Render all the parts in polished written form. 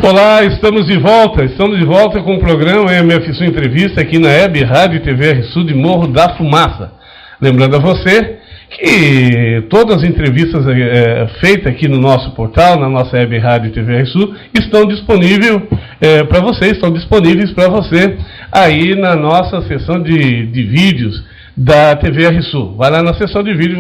Olá, estamos de volta com o programa MF Sul Entrevista aqui na Web Rádio e TV RSU de Morro da Fumaça. Lembrando a você que todas as entrevistas feitas aqui no nosso portal, na nossa Web Rádio e TV RSU, estão disponíveis para você, aí na nossa seção de vídeos da TV RSU. Vai lá na seção de vídeo,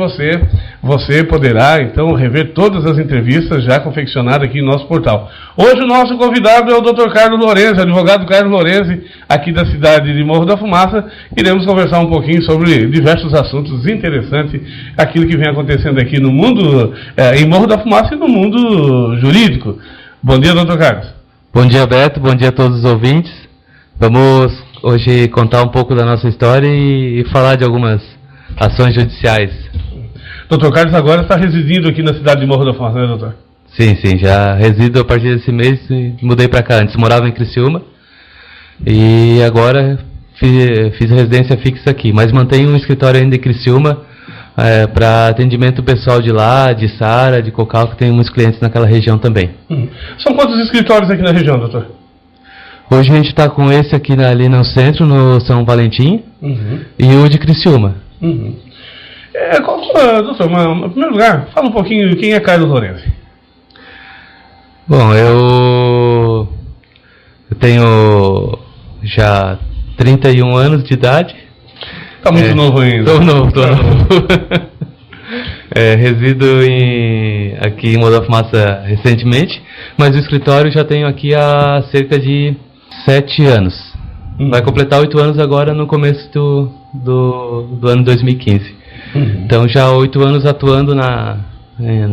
você poderá então rever todas as entrevistas já confeccionadas aqui no nosso portal. Hoje o nosso convidado é o Dr. Carlos Lorenzi, advogado Carlos Lorenzi, aqui da cidade de Morro da Fumaça. Iremos conversar um pouquinho sobre diversos assuntos interessantes, aquilo que vem acontecendo aqui no mundo, em Morro da Fumaça e no mundo jurídico. Bom dia, Dr. Carlos. Bom dia, Beto. Bom dia a todos os ouvintes. Vamos hoje contar um pouco da nossa história e falar de algumas ações judiciais. Dr. Carlos agora está residindo aqui na cidade de Morro da Fumaça, né, doutor? Sim, já resido a partir desse mês e mudei para cá. Antes morava em Criciúma e agora fiz residência fixa aqui, mas mantenho um escritório ainda em Criciúma para atendimento pessoal de lá, de Sara, de Cocal, que tem muitos clientes naquela região também. São quantos escritórios aqui na região, doutor? Hoje a gente está com esse aqui ali no centro, no São Valentim, e o de Criciúma. Doutor, em primeiro lugar, fala um pouquinho quem é Carlos Lorenzi. Bom, eu tenho já 31 anos de idade. Está muito novo ainda. Estou novo. Resido aqui em Morro da Fumaça recentemente, mas o escritório já tenho aqui há cerca de 7 anos. Vai completar 8 anos agora no começo do ano 2015. Então já há 8 anos atuando na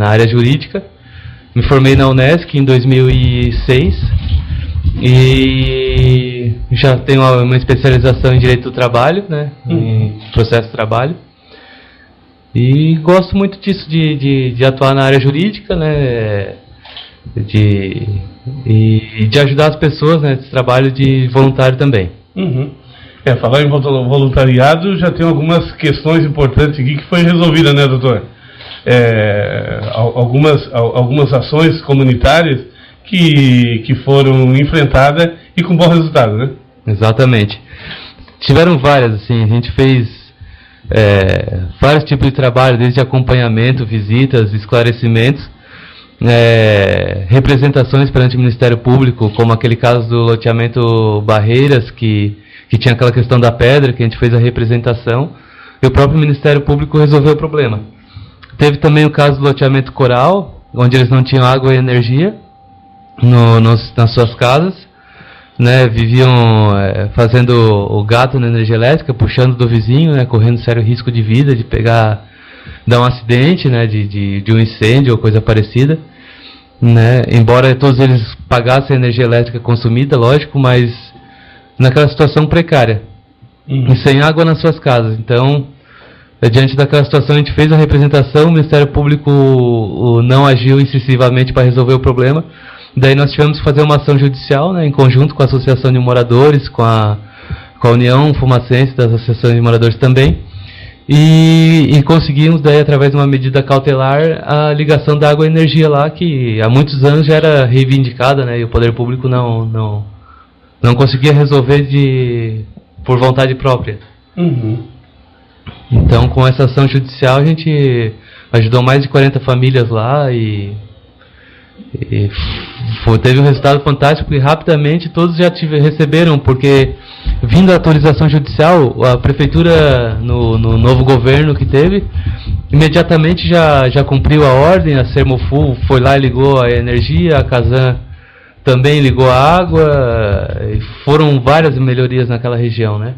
área jurídica. Me formei na Unesc em 2006 e já tenho uma especialização em Direito do Trabalho, né, em processo de trabalho. E gosto muito disso, de atuar na área jurídica, né, e de ajudar as pessoas, né, nesse trabalho de voluntário também. Falar em voluntariado, já tem algumas questões importantes aqui que foi resolvida, né, doutor? Algumas ações comunitárias que foram enfrentadas e com bom resultado, né? Exatamente. Tiveram várias, assim, a gente fez vários tipos de trabalho, desde acompanhamento, visitas, esclarecimentos, representações perante o Ministério Público, como aquele caso do loteamento Barreiras, que tinha aquela questão da pedra, que a gente fez a representação, e o próprio Ministério Público resolveu o problema. Teve também o caso do loteamento Coral, onde eles não tinham água e energia nas suas casas, né, viviam fazendo o gato na energia elétrica, puxando do vizinho, né, correndo sério risco de vida, de dar um acidente, né, de um incêndio ou coisa parecida, né, embora todos eles pagassem a energia elétrica consumida, lógico, mas naquela situação precária, e sem água nas suas casas. Então, diante daquela situação, a gente fez a representação, o Ministério Público não agiu incisivamente para resolver o problema. Daí nós tivemos que fazer uma ação judicial, né, em conjunto com a Associação de Moradores, com a União Fumacense das Associações de Moradores também, e conseguimos, daí, através de uma medida cautelar, a ligação da água e energia lá, que há muitos anos já era reivindicada, né, e o Poder Público não conseguia resolver por vontade própria. Então, com essa ação judicial, a gente ajudou mais de 40 famílias lá e teve um resultado fantástico e rapidamente todos já receberam, porque vindo a autorização judicial, a prefeitura, no novo governo que teve, imediatamente já cumpriu a ordem, a Sermofu foi lá e ligou a energia, a Casan também ligou a água, e foram várias melhorias naquela região, né?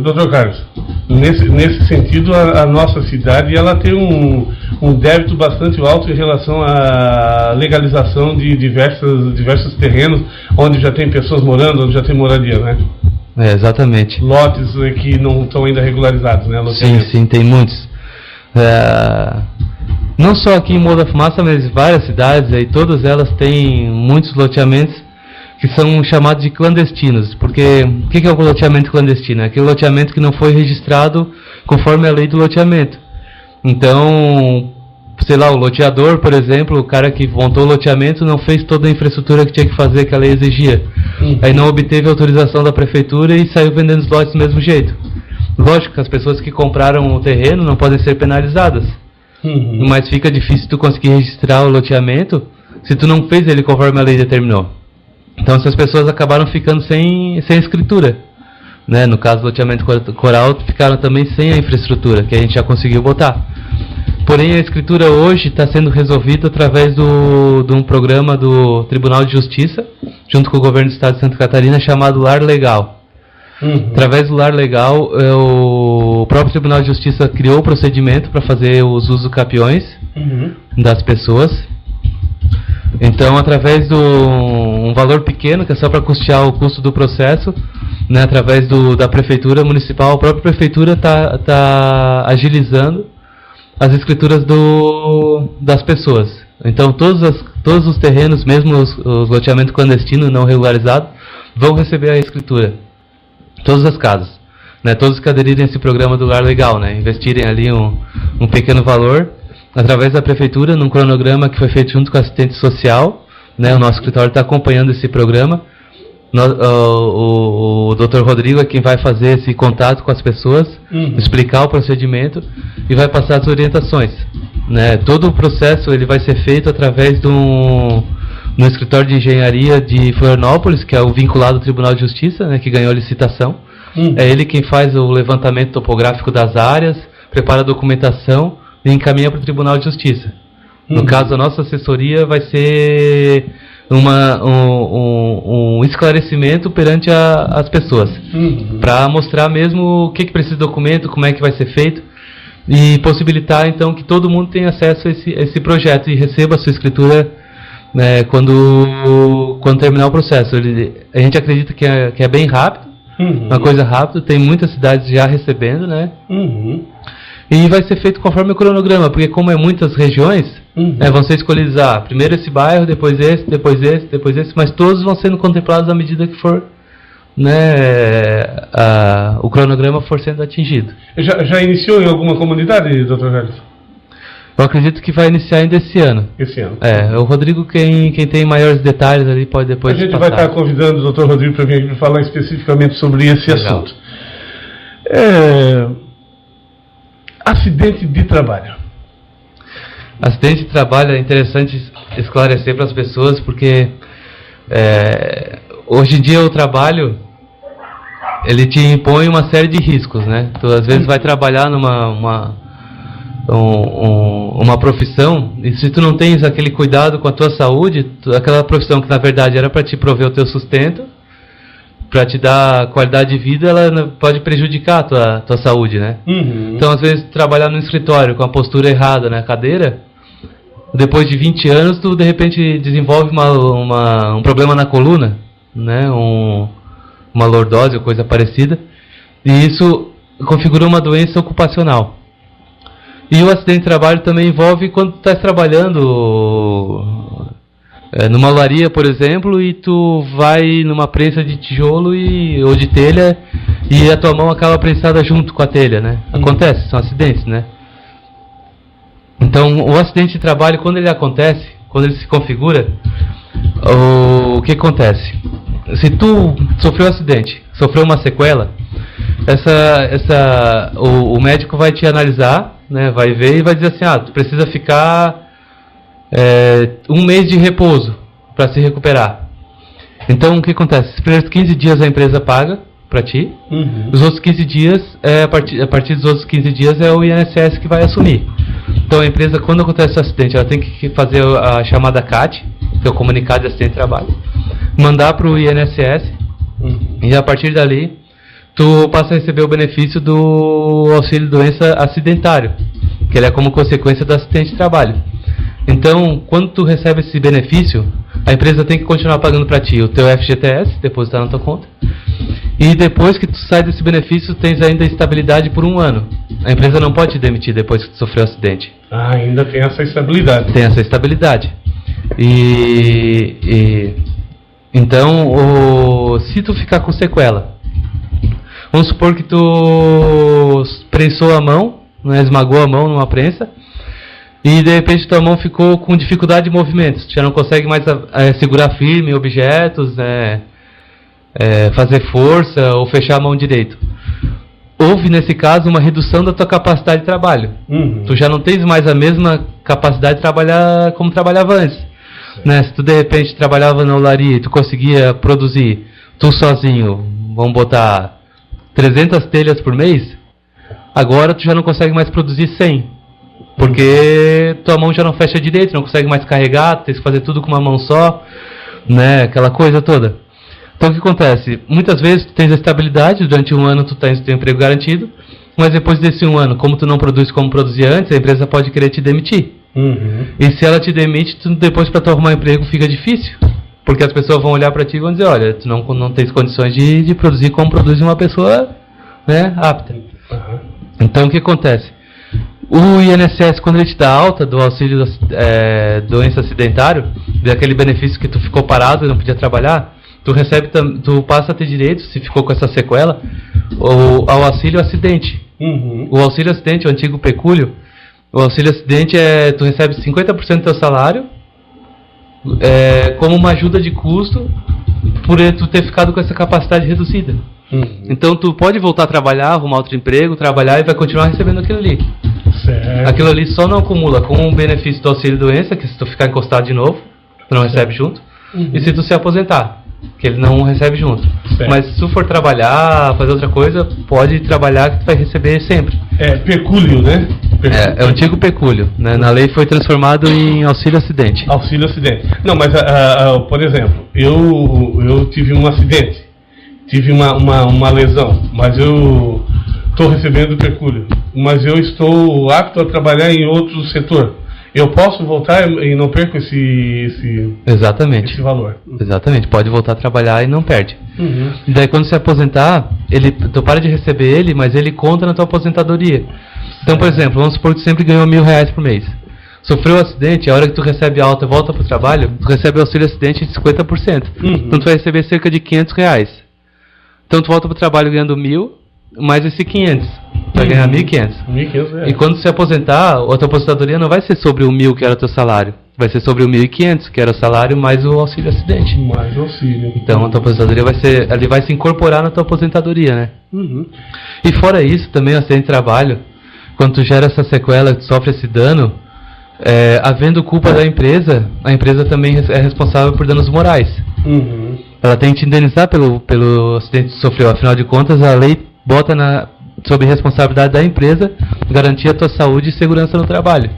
Doutor Carlos, nesse sentido, a nossa cidade ela tem um débito bastante alto em relação à legalização de diversos terrenos, onde já tem pessoas morando, onde já tem moradia, né? Exatamente. Lotes que não estão ainda regularizados, né? Sim, tem muitos. Não só aqui em Morro da Fumaça, mas várias cidades, aí todas elas têm muitos loteamentos que são chamados de clandestinos. Porque o que é um loteamento clandestino? É aquele loteamento que não foi registrado conforme a lei do loteamento. Então, sei lá, o loteador, por exemplo, o cara que montou o loteamento não fez toda a infraestrutura que tinha que fazer, que a lei exigia. Aí não obteve autorização da prefeitura e saiu vendendo os lotes do mesmo jeito. Lógico que as pessoas que compraram o terreno não podem ser penalizadas. Mas fica difícil tu conseguir registrar o loteamento se tu não fez ele conforme a lei determinou. Então essas pessoas acabaram ficando sem escritura, né? No caso do loteamento coral, ficaram também sem a infraestrutura, que a gente já conseguiu botar. Porém, a escritura hoje está sendo resolvida através de um programa do Tribunal de Justiça, junto com o governo do estado de Santa Catarina, chamado Lar Legal. Através do Lar Legal, o próprio Tribunal de Justiça criou o procedimento para fazer os usucapiões das pessoas. Então, através de um valor pequeno, que é só para custear o custo do processo, né, através da prefeitura municipal, a própria prefeitura está agilizando as escrituras das pessoas. Então, todos os terrenos, mesmo os loteamentos clandestinos não regularizados, vão receber a escritura. Todas as casas, né, todos que aderirem a esse programa do Lar Legal, né, investirem ali um pequeno valor, através da prefeitura, num cronograma que foi feito junto com a assistente social, né, o nosso escritório está acompanhando esse programa. O Dr. Rodrigo é quem vai fazer esse contato com as pessoas, explicar o procedimento e vai passar as orientações, né. Todo o processo ele vai ser feito através no escritório de engenharia de Florianópolis, que é o vinculado ao Tribunal de Justiça, né, que ganhou a licitação. É ele quem faz o levantamento topográfico das áreas, prepara a documentação e encaminha para o Tribunal de Justiça. No caso, a nossa assessoria vai ser um esclarecimento perante as pessoas, para mostrar mesmo o que precisa de documento, como é que vai ser feito, e possibilitar então que todo mundo tenha acesso a esse projeto e receba a sua escritura, né, quando terminar o processo. A gente acredita que é bem rápido, uma coisa rápida, tem muitas cidades já recebendo, né? E vai ser feito conforme o cronograma, porque como é muitas regiões, né, vão ser escolhidos primeiro esse bairro, depois esse, depois esse, depois esse, mas todos vão sendo contemplados à medida que for, né, o cronograma for sendo atingido. Já iniciou em alguma comunidade, Dr. Velho? Eu acredito que vai iniciar ainda esse ano. Esse ano. O Rodrigo, quem tem maiores detalhes ali, pode depois A gente passar. vai estar convidando o Dr. Rodrigo para vir aqui falar especificamente sobre esse Legal. assunto. Acidente de trabalho. Acidente de trabalho é interessante esclarecer para as pessoas, porque hoje em dia o trabalho ele te impõe uma série de riscos, né? Tu às vezes vai trabalhar numa profissão, e se tu não tens aquele cuidado com a tua saúde, aquela profissão que na verdade era para te prover o teu sustento, para te dar qualidade de vida, ela pode prejudicar a tua saúde, né? Então às vezes trabalhar no escritório com a postura errada na cadeira, depois de 20 anos tu de repente desenvolve um problema na coluna, né? Uma lordose ou coisa parecida, e isso configura uma doença ocupacional. E o acidente de trabalho também envolve quando tu estás trabalhando numa olaria, por exemplo, e tu vai numa prensa de tijolo ou de telha e a tua mão acaba prensada junto com a telha, né? Acontece, são acidentes, né? Então, o acidente de trabalho, quando ele acontece, quando ele se configura, o que acontece? Se tu sofreu um acidente, sofreu uma sequela, o médico vai te analisar, né, vai ver e vai dizer assim, tu precisa ficar 1 mês de repouso para se recuperar. Então o que acontece? Os primeiros 15 dias a empresa paga para ti, os outros 15 dias, a partir dos outros 15 dias é o INSS que vai assumir. Então a empresa, quando acontece o acidente, ela tem que fazer a chamada CAT, que é o comunicado de acidente de trabalho, mandar para o INSS, e a partir dali tu passa a receber o benefício do auxílio doença acidentário, que ele é como consequência do acidente de trabalho. Então, quando tu recebe esse benefício, a empresa tem que continuar pagando para ti o teu FGTS, depositar na tua conta, e depois que tu sai desse benefício, tens ainda estabilidade por 1 ano. A empresa não pode te demitir depois que tu sofreu um acidente. Ainda tem essa estabilidade. Tem essa estabilidade. Então, se tu ficar com sequela, vamos supor que tu prensou a mão, né, esmagou a mão numa prensa, e de repente tua mão ficou com dificuldade de movimentos, tu já não consegue mais segurar firme objetos, fazer força ou fechar a mão direito. Houve nesse caso uma redução da tua capacidade de trabalho. Tu já não tens mais a mesma capacidade de trabalhar como trabalhava antes, né? Se tu de repente trabalhava na olaria e tu conseguia produzir tu sozinho, vamos botar 300 telhas por mês, agora tu já não consegue mais produzir 100, porque tua mão já não fecha direito, não consegue mais carregar, tu tem que fazer tudo com uma mão só, né? Aquela coisa toda. Então o que acontece? Muitas vezes tu tens a estabilidade, durante um ano tu tens teu emprego garantido, mas depois desse um ano, como tu não produz como produzia antes, a empresa pode querer te demitir. E se ela te demite, depois para tu arrumar emprego fica difícil, porque as pessoas vão olhar para ti e vão dizer, olha, tu não tens condições de produzir como produz uma pessoa, né, apta. Então o que acontece? O INSS, quando ele te dá alta do auxílio doença acidentário, daquele benefício que tu ficou parado e não podia trabalhar, tu passa a ter direito, se ficou com essa sequela, ao auxílio acidente. O auxílio acidente, o antigo pecúlio, o auxílio acidente tu recebe 50% do teu salário como uma ajuda de custo por tu ter ficado com essa capacidade reduzida. Então tu pode voltar a trabalhar, arrumar outro emprego, trabalhar e vai continuar recebendo aquilo ali. Certo. Aquilo ali só não acumula com o benefício do auxílio doença, que se tu ficar encostado de novo, tu não recebe junto, e se tu se aposentar, que ele não recebe junto. Certo. Mas se tu for trabalhar, fazer outra coisa, pode trabalhar que tu vai receber sempre. Pecúlio, né? É o antigo pecúlio, né? Na lei foi transformado em auxílio acidente. Auxílio acidente. Não, mas, por exemplo, eu tive um acidente, tive uma lesão, mas eu estou recebendo pecúlio, mas eu estou apto a trabalhar em outro setor. Eu posso voltar e não perco Exatamente. Esse valor. Exatamente, pode voltar a trabalhar e não perde. Daí quando se aposentar, tu para de receber ele, mas ele conta na tua aposentadoria. Então, por exemplo, vamos supor que tu sempre ganhou R$1.000 por mês. Sofreu um acidente, a hora que tu recebe alta e volta para o trabalho, tu recebe auxílio acidente de 50%. Então tu vai receber cerca de R$500. Então tu volta para o trabalho ganhando 1.000, mais esse 500. Tu vai ganhar 1.500. E quando se aposentar, a tua aposentadoria não vai ser sobre o 1.000 que era o teu salário. Vai ser sobre o 1.500, que era o salário, mais o auxílio acidente. Mais o auxílio. Então a tua aposentadoria vai se incorporar na tua aposentadoria, né? E fora isso, também o acidente de trabalho, quando tu gera essa sequela, tu sofre esse dano, havendo culpa da empresa, a empresa também é responsável por danos morais. Ela tem que te indenizar pelo acidente que sofreu. Afinal de contas, a lei bota sob responsabilidade da empresa garantir a tua saúde e segurança no trabalho.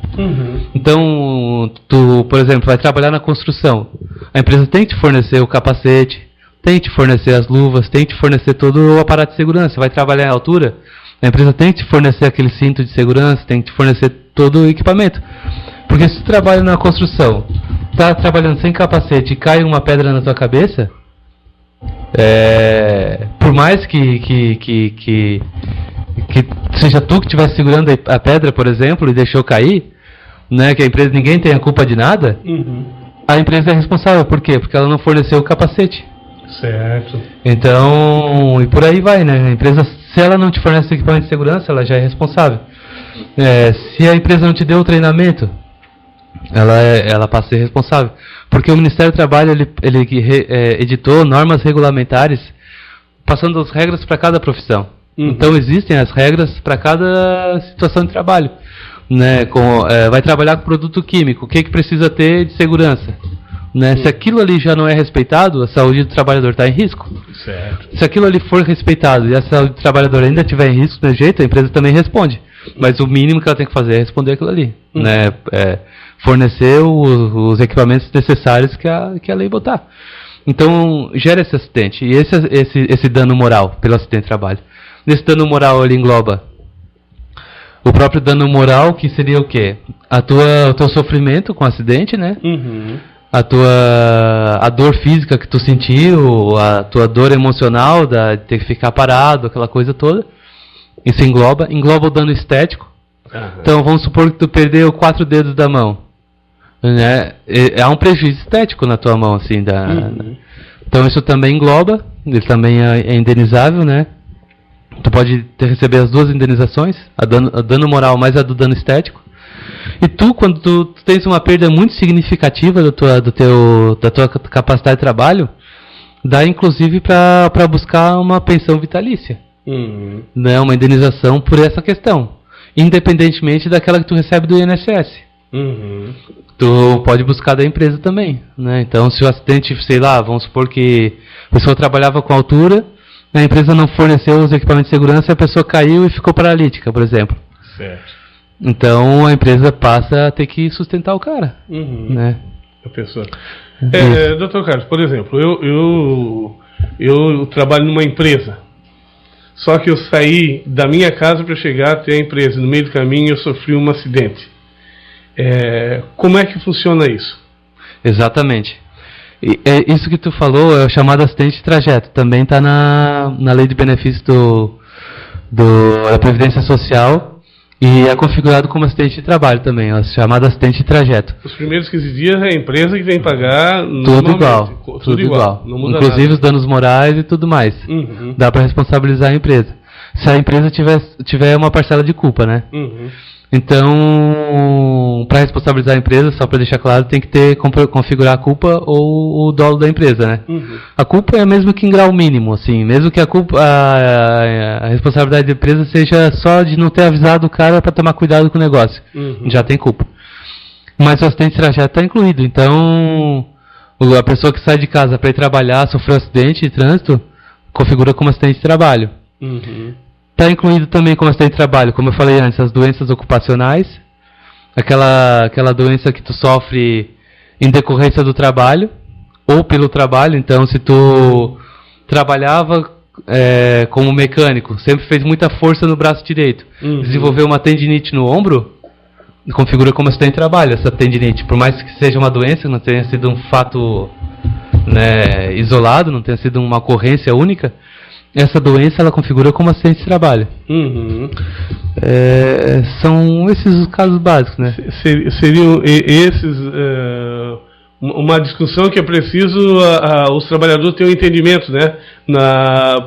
Então, tu, por exemplo, vai trabalhar na construção. A empresa tem que te fornecer o capacete, tem que te fornecer as luvas, tem que te fornecer todo o aparato de segurança. Vai trabalhar em altura, a empresa tem que te fornecer aquele cinto de segurança, tem que te fornecer todo o equipamento. Porque se tu trabalha na construção, tá trabalhando sem capacete e cai uma pedra na tua cabeça, por mais que seja tu que estivesse segurando a pedra, por exemplo, e deixou cair, né, que a empresa, ninguém tem a culpa de nada, a empresa é responsável. Por quê? Porque ela não forneceu o capacete. Certo. Então, e por aí vai, né? A empresa, se ela não te fornece equipamento de segurança, ela já é responsável. Se a empresa não te deu o treinamento, ela passa a ser responsável. Porque o Ministério do Trabalho ele editou normas regulamentares passando as regras para cada profissão. Então existem as regras para cada situação de trabalho, né? Vai trabalhar com produto químico, o que precisa ter de segurança, né? Se aquilo ali já não é respeitado, a saúde do trabalhador está em risco. Certo. Se aquilo ali for respeitado e a saúde do trabalhador ainda estiver em risco, de jeito, a empresa também responde. Mas o mínimo que ela tem que fazer é responder aquilo ali, né? Fornecer os equipamentos necessários que a lei botar. Então, gera esse acidente. E esse dano moral pelo acidente de trabalho. Nesse dano moral, ele engloba o próprio dano moral, que seria o quê? O teu sofrimento com o acidente, né? A dor física que tu sentiu, a tua dor emocional de ter que ficar parado, aquela coisa toda. Isso engloba o dano estético. Então, vamos supor que tu perdeu 4 dedos da mão, né? Há um prejuízo estético na tua mão, assim. Então, isso também engloba, ele também é indenizável, né? Tu pode receber as duas indenizações, a dano moral mais a do dano estético. E tu, quando tu tens uma perda muito significativa da tua capacidade de trabalho, dá inclusive para buscar uma pensão vitalícia, né? Uma indenização por essa questão, independentemente daquela que tu recebe do INSS. Tu pode buscar da empresa também, né? Então, se o acidente, sei lá, vamos supor que a pessoa trabalhava com altura, a empresa não forneceu os equipamentos de segurança e a pessoa caiu e ficou paralítica, por exemplo. Certo. Então, a empresa passa a ter que sustentar o cara, né? A pessoa. Dr. Carlos, por exemplo, eu trabalho numa empresa, só que eu saí da minha casa para chegar até a empresa. No meio do caminho eu sofri um acidente. Como é que funciona isso? Exatamente. Isso que tu falou é o chamado acidente de trajeto. Também está na lei de benefício da Previdência Social e é configurado como acidente de trabalho também, é chamado acidente de trajeto. Os primeiros 15 dias é a empresa que tem que pagar tudo igual. Não muda inclusive nada. Os danos morais e tudo mais. Dá para responsabilizar a empresa. Se a empresa tiver uma parcela de culpa, né? Então, para responsabilizar a empresa, só para deixar claro, tem que configurar a culpa ou o dolo da empresa, né? A culpa é mesmo que em grau mínimo, assim, mesmo que a responsabilidade da empresa seja só de não ter avisado o cara para tomar cuidado com o negócio, já tem culpa. Mas o acidente de trajeto está incluído, então a pessoa que sai de casa para ir trabalhar, sofreu acidente de trânsito, configura como acidente de trabalho. Está incluído também como acidente de trabalho, como eu falei antes, as doenças ocupacionais, aquela doença que tu sofre em decorrência do trabalho, ou pelo trabalho. Então, se tu trabalhava como mecânico, sempre fez muita força no braço direito, desenvolveu uma tendinite no ombro, configura como acidente de trabalho essa tendinite, por mais que seja uma doença, não tenha sido um fato, né, isolado, não tenha sido uma ocorrência única, essa doença ela configura como acidente de trabalho. São esses os casos básicos, né? Seriam esses uma discussão que é preciso os trabalhadores terem um entendimento, né?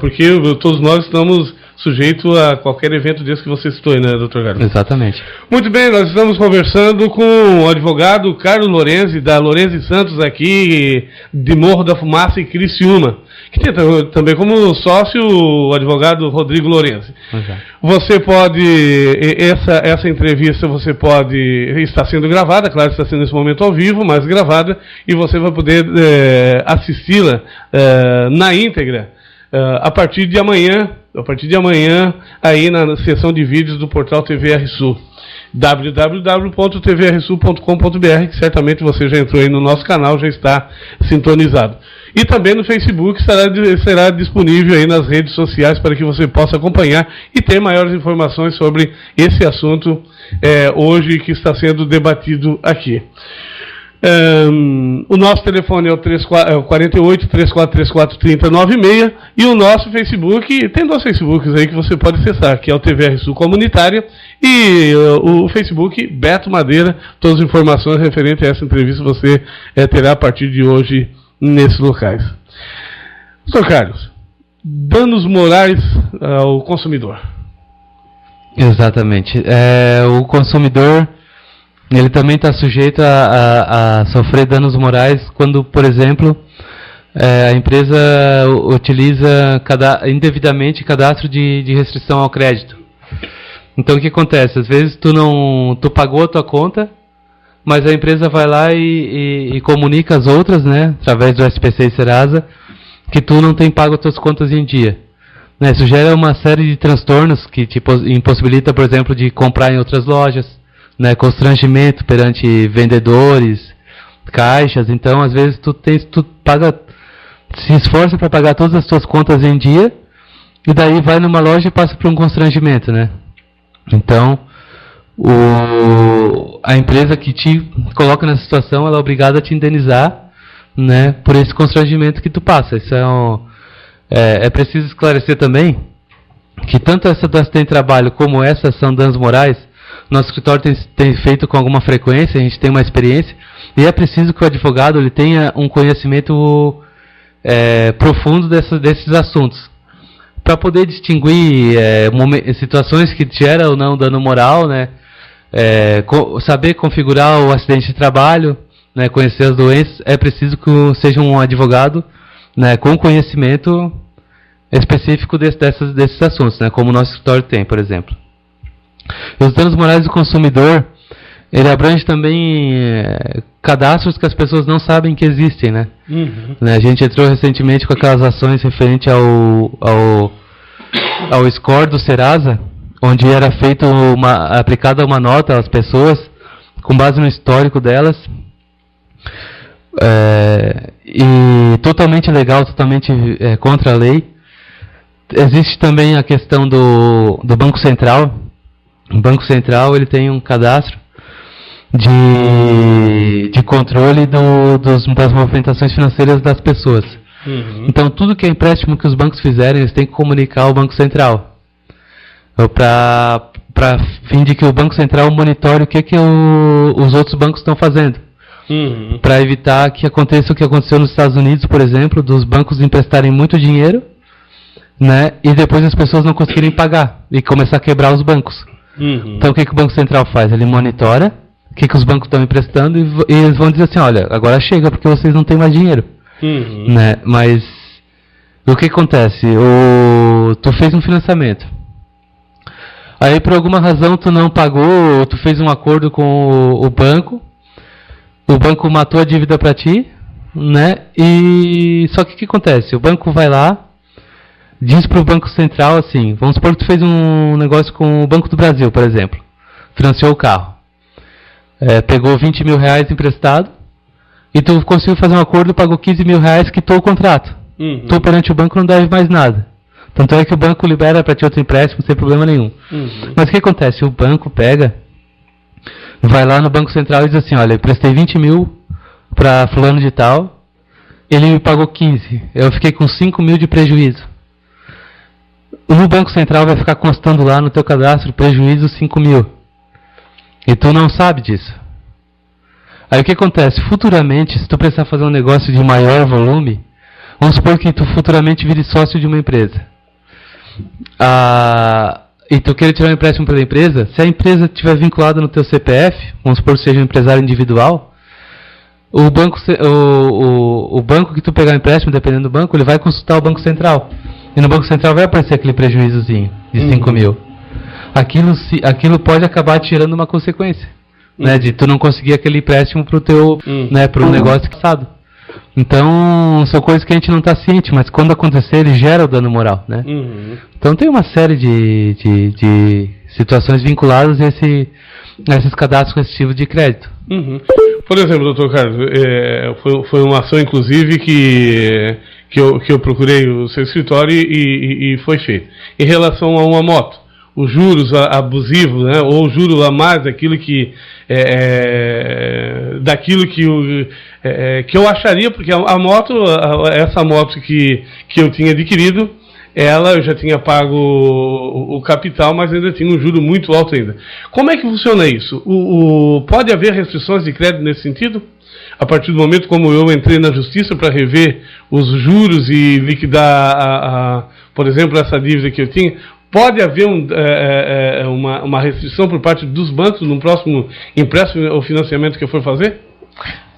Porque todos nós estamos sujeitos a qualquer evento desse que você citou, né, Dr. Carlos? Exatamente. Muito bem, nós estamos conversando com o advogado Carlos Lorenzi, da Lorenzi Santos, aqui de Morro da Fumaça e Criciúma, que tem também como sócio o advogado Rodrigo Lorenzi. Você pode, essa entrevista você pode, está sendo gravada, claro, está sendo nesse momento ao vivo, mas gravada, e você vai poder assisti-la na íntegra a partir de amanhã, aí na seção de vídeos do portal TVR Sul, www.tvrsul.com.br, que certamente você já entrou aí no nosso canal, já está sintonizado. E também no Facebook será disponível aí nas redes sociais para que você possa acompanhar e ter maiores informações sobre esse assunto hoje que está sendo debatido aqui. O nosso telefone é o 48-3434-3096 e o nosso Facebook, tem dois Facebooks aí que você pode acessar, que é o TVR Sul Comunitária e o Facebook Beto Madeira. Todas as informações referentes a essa entrevista você terá a partir de hoje nesses locais. Dr. Carlos, danos morais ao consumidor. Exatamente. O consumidor, ele também está sujeito a sofrer danos morais quando, por exemplo, a empresa utiliza indevidamente cadastro de restrição ao crédito. Então, o que acontece? Às vezes tu pagou a tua conta, mas a empresa vai lá e comunica as outras, né, através do SPC e Serasa, que tu não tem pago as tuas contas em dia. Né, isso gera uma série de transtornos que te impossibilita, por exemplo, de comprar em outras lojas, né, constrangimento perante vendedores, caixas. Então, às vezes, tu se esforça para pagar todas as tuas contas em dia, e daí vai numa loja e passa por um constrangimento, né? Então, a empresa que te coloca nessa situação, ela é obrigada a te indenizar, né, por esse constrangimento que tu passa. Isso é preciso esclarecer também que tanto essa do acidente de trabalho como essa são danos morais. Nosso escritório tem feito com alguma frequência, a gente tem uma experiência, e é preciso que o advogado ele tenha um conhecimento profundo desses assuntos, para poder distinguir situações que geram ou não dano moral, né? saber configurar o acidente de trabalho, né, conhecer as doenças, é preciso que seja um advogado, né, com conhecimento específico desses assuntos, né, como o nosso escritório tem, por exemplo. E os danos morais do consumidor, ele abrange também cadastros que as pessoas não sabem que existem, né? A gente entrou recentemente com aquelas ações referente ao score do Serasa, onde era aplicada uma nota às pessoas com base no histórico delas, e totalmente legal, totalmente contra a lei. Existe também a questão do Banco Central. O Banco Central, ele tem um cadastro de controle das movimentações financeiras das pessoas. Então, tudo que é empréstimo que os bancos fizerem, eles têm que comunicar ao Banco Central, para fim de que o Banco Central monitore o que os outros bancos estão fazendo, para evitar que aconteça o que aconteceu nos Estados Unidos, por exemplo, dos bancos emprestarem muito dinheiro, né, e depois as pessoas não conseguirem pagar e começar a quebrar os bancos. Então, o que o Banco Central faz? Ele monitora o que os bancos estão emprestando e eles vão dizer assim, olha, agora chega porque vocês não têm mais dinheiro. Né? Mas o que acontece? Tu fez um financiamento, aí por alguma razão tu não pagou, ou tu fez um acordo com o banco matou a dívida para ti, né? E só que o que acontece? O banco vai lá, diz para o Banco Central assim, vamos supor que tu fez um negócio com o Banco do Brasil, por exemplo, financiou o carro, pegou 20 mil reais emprestado, e tu conseguiu fazer um acordo, pagou 15 mil reais, quitou o contrato. Tu perante o banco não deve mais nada. Tanto é que o banco libera para ti outro empréstimo sem problema nenhum. Mas o que acontece? O banco vai lá no Banco Central e diz assim, olha, eu prestei 20 mil para fulano de tal, ele me pagou 15, eu fiquei com 5 mil de prejuízo. No Banco Central vai ficar constando lá no teu cadastro prejuízo 5 mil. E tu não sabe disso. Aí o que acontece? Futuramente, se tu precisar fazer um negócio de maior volume, vamos supor que tu futuramente vire sócio de uma empresa. E tu queira tirar um empréstimo pela empresa, se a empresa estiver vinculada no teu CPF, vamos supor que seja um empresário individual, o banco que tu pegar o empréstimo, dependendo do banco, ele vai consultar o Banco Central. E no Banco Central vai aparecer aquele prejuízozinho de 5 mil. Aquilo pode acabar tirando uma consequência. Né, de tu não conseguir aquele empréstimo pro teu, né, pro negócio fixado. Então, são coisas que a gente não está ciente, mas quando acontecer, ele gera o dano moral, né? Então tem uma série de situações vinculadas a esses cadastros restritivos de crédito. Por exemplo, doutor Carlos, foi uma ação, inclusive, que eu procurei o seu escritório e foi feito. Em relação a uma moto, os juros abusivos, né, ou o juro a mais daquilo que eu acharia, porque a moto, essa moto que eu tinha adquirido, eu já tinha pago o capital, mas ainda tinha um juro muito alto ainda. Como é que funciona isso? Pode haver restrições de crédito nesse sentido? A partir do momento como eu entrei na justiça para rever os juros e liquidar, por exemplo, essa dívida que eu tinha, pode haver uma restrição por parte dos bancos no próximo empréstimo ou financiamento que eu for fazer?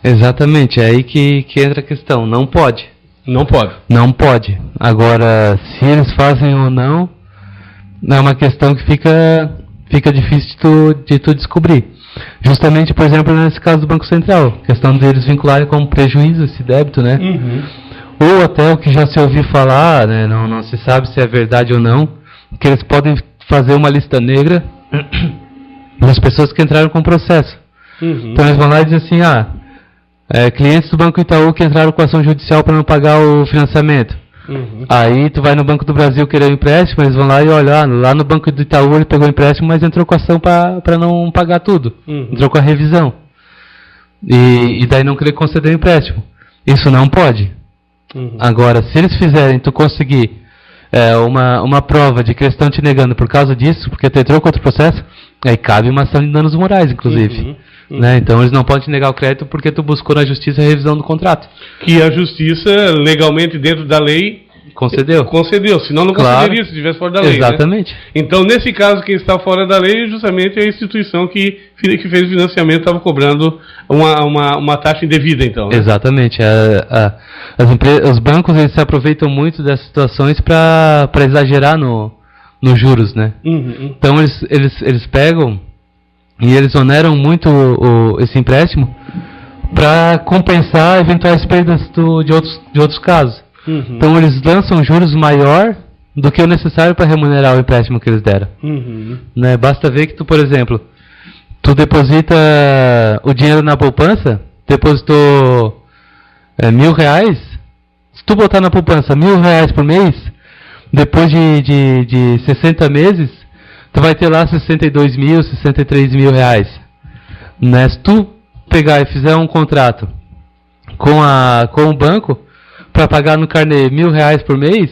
Exatamente, é aí que entra a questão. Não pode. Não pode. Não pode. Agora, se eles fazem ou não, é uma questão que fica difícil de tu descobrir. Justamente, por exemplo, nesse caso do Banco Central, questão deles vincularem como prejuízo esse débito, né? Ou até o que já se ouviu falar, né? Não se sabe se é verdade ou não, que eles podem fazer uma lista negra das pessoas que entraram com o processo. Então eles vão lá e dizem assim, clientes do Banco Itaú que entraram com ação judicial para não pagar o financiamento. Aí tu vai no Banco do Brasil querer um empréstimo, eles vão lá e olham, lá no Banco do Itaú ele pegou o empréstimo, mas entrou com ação para não pagar tudo. Entrou com a revisão. E daí não querer conceder o empréstimo. Isso não pode. Agora, se eles fizerem, tu conseguir uma prova de que eles estão te negando por causa disso, porque tu entrou com outro processo, aí cabe uma ação de danos morais, inclusive. Né? Então eles não podem te negar o crédito porque tu buscou na justiça a revisão do contrato. Que a justiça, legalmente dentro da lei, concedeu. Concedeu, senão não concederia se estivesse fora da lei. Exatamente. Né? Então, nesse caso, quem está fora da lei, justamente a instituição que fez o financiamento estava cobrando uma taxa indevida, então. Né? Exatamente. Os bancos eles se aproveitam muito dessas situações para exagerar nos juros, né? Então, eles pegam e eles oneram muito esse empréstimo para compensar eventuais perdas de outros casos. Então eles lançam juros maior do que o necessário para remunerar o empréstimo que eles deram. Né? Basta ver que tu, por exemplo, tu deposita o dinheiro na poupança, depositou R$1.000, se tu botar na poupança R$1.000 por mês, depois de 60 meses, tu vai ter lá 62 mil, 63 mil reais. Né? Se tu pegar e fizer um contrato com o banco para pagar no carnê R$1.000 por mês,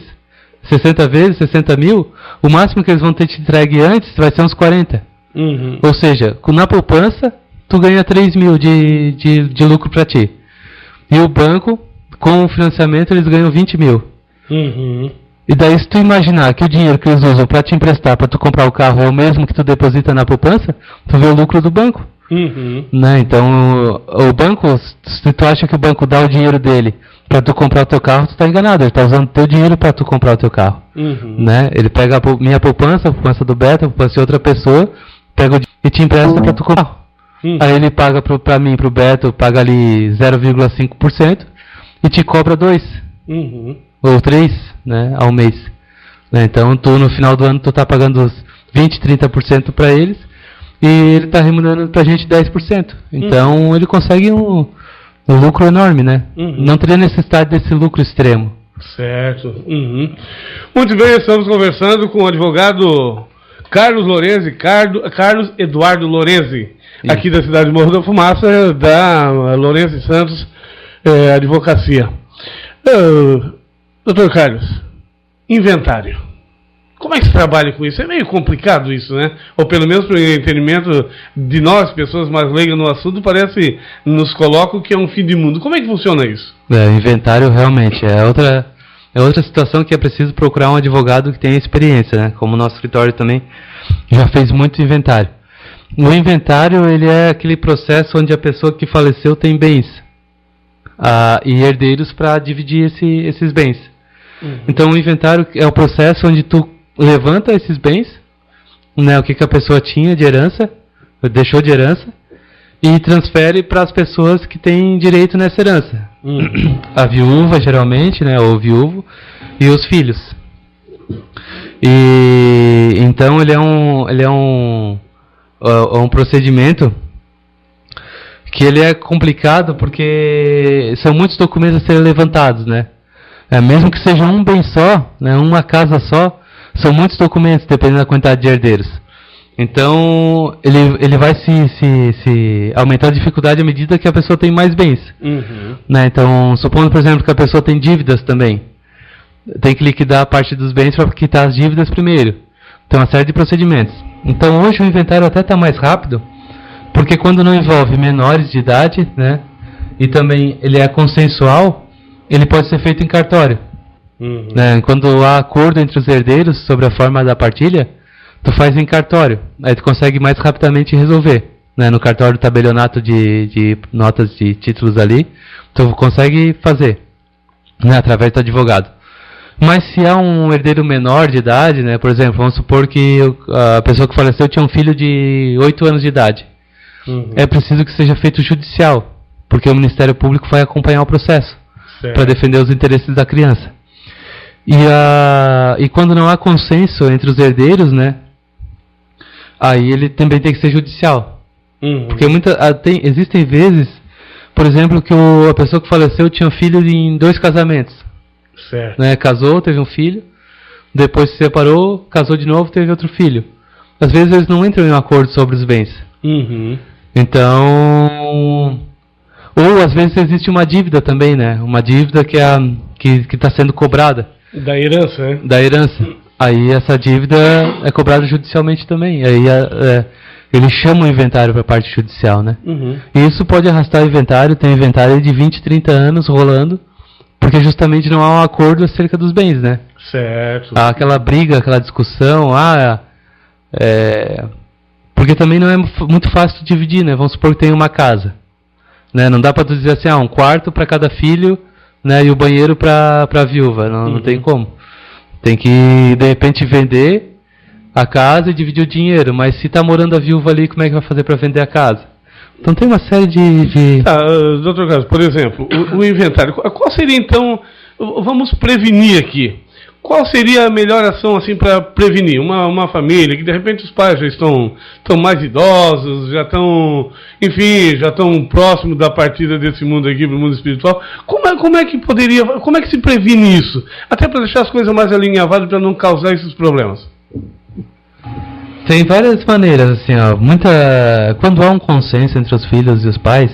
60 vezes, 60 mil, o máximo que eles vão ter te entregue antes vai ser uns 40. Ou seja, na poupança, tu ganha 3 mil de lucro para ti. E o banco, com o financiamento, eles ganham 20 mil. E daí, se tu imaginar que o dinheiro que eles usam para te emprestar, para tu comprar o carro, é o mesmo que tu deposita na poupança, tu vê o lucro do banco. Né? Então, o banco, se tu acha que o banco dá o dinheiro dele para tu comprar o teu carro, tu tá enganado. Ele tá usando o teu dinheiro para tu comprar o teu carro. Né? Ele pega a minha poupança, a poupança do Beto, a poupança de outra pessoa, pega o dinheiro e te empresta para tu comprar. Aí ele paga para mim, pro Beto, paga ali 0,5% e te cobra 2 ou 3, né, ao mês. Né? Então, tu no final do ano tu tá pagando os 20, 30% para eles e ele tá remunerando pra gente 10%. Então, ele consegue um lucro enorme, né? Não teria necessidade desse lucro extremo. Certo. Muito bem, estamos conversando com o advogado Carlos Lorenzi, Carlos Eduardo Lorenzi, aqui da cidade de Morro da Fumaça, da Lorenzi Santos Advocacia. Doutor Carlos, inventário. Como é que se trabalha com isso? É meio complicado isso, né? Ou pelo menos para o entendimento de nós, pessoas mais leigas no assunto, parece, nos colocam que é um fim de mundo. Como é que funciona isso? Inventário realmente é outra situação que é preciso procurar um advogado que tenha experiência, né? Como o nosso escritório também já fez muito inventário. O inventário, ele é aquele processo onde a pessoa que faleceu tem bens e herdeiros para dividir esses bens. Então o inventário é o processo onde tu levanta esses bens, né, o que a pessoa tinha de herança, deixou de herança, e transfere para as pessoas que têm direito nessa herança. A viúva, geralmente, né, ou o viúvo, e os filhos. E então ele é um procedimento que ele é complicado porque são muitos documentos a serem levantados, né? Mesmo que seja um bem só, né, uma casa só, são muitos documentos, dependendo da quantidade de herdeiros. Então, ele vai se aumentar a dificuldade à medida que a pessoa tem mais bens. Né? Então, supondo, por exemplo, que a pessoa tem dívidas também. Tem que liquidar a parte dos bens para quitar as dívidas primeiro. Tem uma série de procedimentos. Então, hoje o inventário até está mais rápido, porque quando não envolve menores de idade, né, e também ele é consensual, ele pode ser feito em cartório. Né? Quando há acordo entre os herdeiros sobre a forma da partilha, tu faz em cartório. Aí tu consegue mais rapidamente resolver. Né? No cartório tabelionato de notas de títulos ali, tu consegue fazer, né, através do advogado. Mas se há um herdeiro menor de idade, né, por exemplo, vamos supor que a pessoa que faleceu tinha um filho de 8 anos de idade. É preciso que seja feito judicial, porque o Ministério Público vai acompanhar o processo para defender os interesses da criança. E quando não há consenso entre os herdeiros, né, aí ele também tem que ser judicial. Porque existem vezes, por exemplo, que a pessoa que faleceu tinha um filho em 2 casamentos. Né, casou, teve um filho, depois se separou, casou de novo, teve outro filho. Às vezes eles não entram em um acordo sobre os bens. Então, ou às vezes existe uma dívida também, né? Uma dívida que está sendo cobrada. Da herança, né? Da herança. Aí essa dívida é cobrada judicialmente também. Aí eles chamam o inventário para a parte judicial, né? E isso pode arrastar o inventário. Tem inventário de 20, 30 anos rolando Porque justamente não há um acordo acerca dos bens, né? Certo. Há aquela briga, aquela discussão, porque também não é muito fácil de dividir, né? Vamos supor que tem uma casa, né? Não dá para tu dizer assim, um quarto para cada filho, né? E o banheiro para a viúva, não tem como. Tem que, de repente, vender a casa e dividir o dinheiro, mas se está morando a viúva ali, como é que vai fazer para vender a casa? Então tem uma série de... Doutor Carlos, por exemplo, o inventário, qual seria então, vamos prevenir aqui, qual seria a melhor ação assim para prevenir uma família que de repente os pais já estão mais idosos, já estão próximos da partida desse mundo aqui para o mundo espiritual? Como é que se previne isso? Até para deixar as coisas mais alinhavadas para não causar esses problemas. Tem várias maneiras, assim, quando há um consenso entre os filhos e os pais,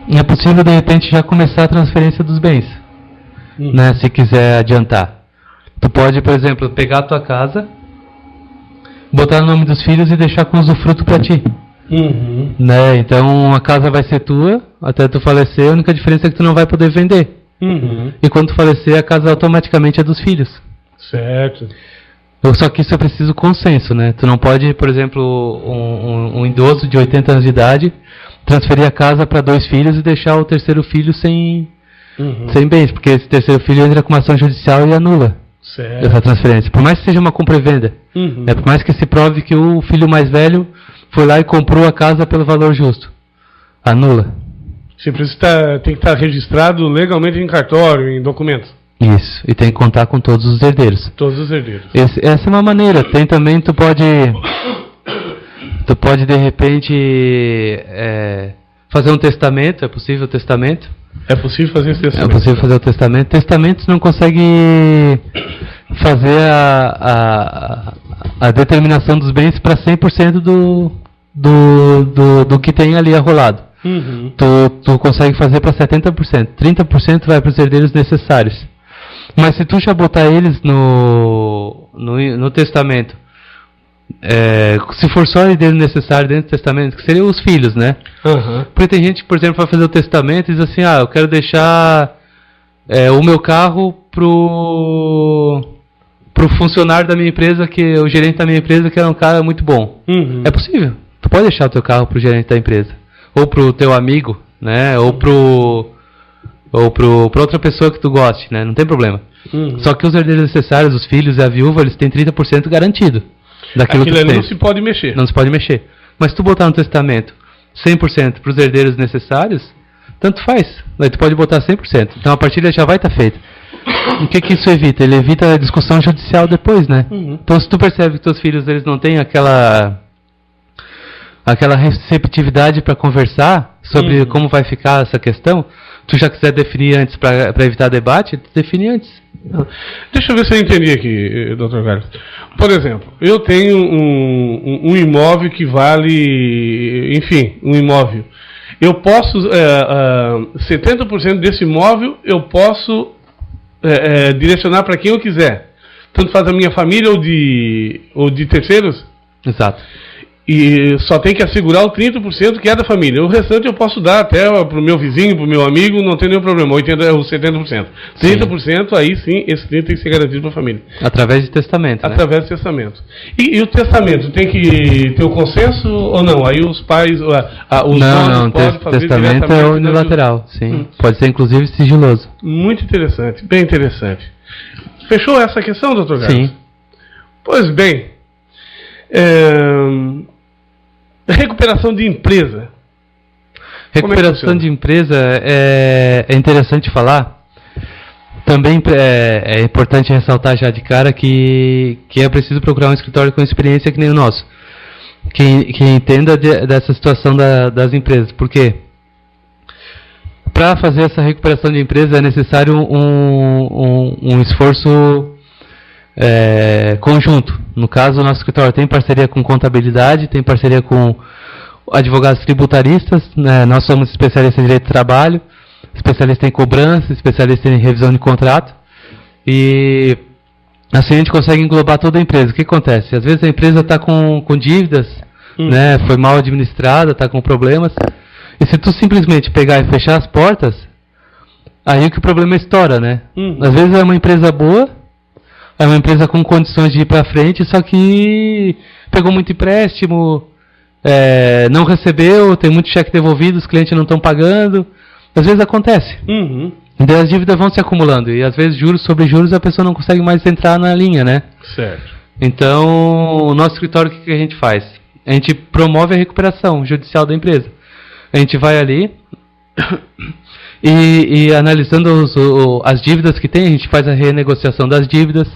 é possível de repente já começar a transferência dos bens, né, se quiser adiantar. Tu pode, por exemplo, pegar a tua casa, botar no nome dos filhos e deixar com usufruto para ti. Né? Então a casa vai ser tua até tu falecer, a única diferença é que tu não vai poder vender. E quando tu falecer, a casa automaticamente é dos filhos. Certo. Só que isso é preciso consenso, né? Tu não pode, por exemplo, um idoso de 80 anos de idade transferir a casa para 2 filhos e deixar o terceiro filho sem bens, porque esse terceiro filho entra com uma ação judicial e anula essa transferência. Por mais que seja uma compra e venda, por mais que se prove que o filho mais velho foi lá e comprou a casa pelo valor justo, anula. Tem que estar registrado legalmente em cartório, em documentos. Isso, e tem que contar com todos os herdeiros. Todos os herdeiros. Essa é uma maneira. Tem também, tu pode de repente fazer um testamento. É possível o testamento? É possível fazer esse testamento? É possível fazer o testamento. Testamento não consegue fazer a determinação dos bens para 100% do que tem ali arrolado. Tu consegue fazer para 70%. 30% vai para os herdeiros necessários. Mas se tu já botar eles no testamento, se for só herdeiro necessário dentro do testamento, que seriam os filhos, né? Porque tem gente que, por exemplo, vai fazer o testamento e diz assim, eu quero deixar o meu carro pro funcionário da minha empresa, o gerente da minha empresa, que é um cara muito bom. É possível. Tu pode deixar o teu carro pro gerente da empresa. Ou pro teu amigo, né? Ou pra outra pessoa que tu goste, né? Não tem problema. Só que os herdeiros necessários, os filhos e a viúva, eles têm 30% garantido daquilo que tu tem. Não se pode mexer. Não se pode mexer. Mas se tu botar no testamento 100% para os herdeiros necessários, tanto faz. Aí tu pode botar 100%. Então a partilha já vai estar feita. O que isso evita? Ele evita a discussão judicial depois, né? Então se tu percebe que teus filhos eles não têm aquela receptividade para conversar sobre como vai ficar essa questão, tu já quiser definir antes para evitar debate, tu define antes. Deixa eu ver se eu entendi aqui, Dr. Carlos. Por exemplo, eu tenho um imóvel que vale, enfim, um imóvel. Eu posso, 70% desse imóvel eu posso direcionar para quem eu quiser. Tanto faz a minha família ou de terceiros? Exato. E só tem que assegurar o 30% que é da família. O restante eu posso dar até para o meu vizinho, para o meu amigo, não tem nenhum problema. 70%. 30%, aí sim, esse 30% tem que ser garantido para a família. Através de testamento, né? Através de testamento. E o testamento, tem que ter o consenso ou não? Aí os pais, os não, testamento é unilateral, sim. Pode ser inclusive sigiloso. Muito interessante, bem interessante. Fechou essa questão, doutor Carlos? Sim. Pois bem, recuperação de empresa. Recuperação de empresa é interessante falar. Também é importante ressaltar já de cara que é preciso procurar um escritório com experiência que nem o nosso, que entenda dessa situação das empresas. Por quê? Para fazer essa recuperação de empresa é necessário um esforço conjunto. No caso, o nosso escritório tem parceria com contabilidade, tem parceria com advogados tributaristas, né? Nós somos especialistas em direito do trabalho, especialistas em cobrança, especialistas em revisão de contrato, e assim a gente consegue englobar toda a empresa. O que acontece? Às vezes a empresa está com dívidas, né? Foi mal administrada, está com problemas, e se tu simplesmente pegar e fechar as portas, aí que o problema estoura, né? Às vezes é uma empresa boa, é uma empresa com condições de ir para frente, só que pegou muito empréstimo, não recebeu, tem muito cheque devolvido, os clientes não estão pagando. Às vezes acontece. Então as dívidas vão se acumulando e às vezes juros sobre juros a pessoa não consegue mais entrar na linha, né? Certo. Então o nosso escritório, o que a gente faz? A gente promove a recuperação judicial da empresa. A gente vai ali e analisando as dívidas que tem, a gente faz a renegociação das dívidas,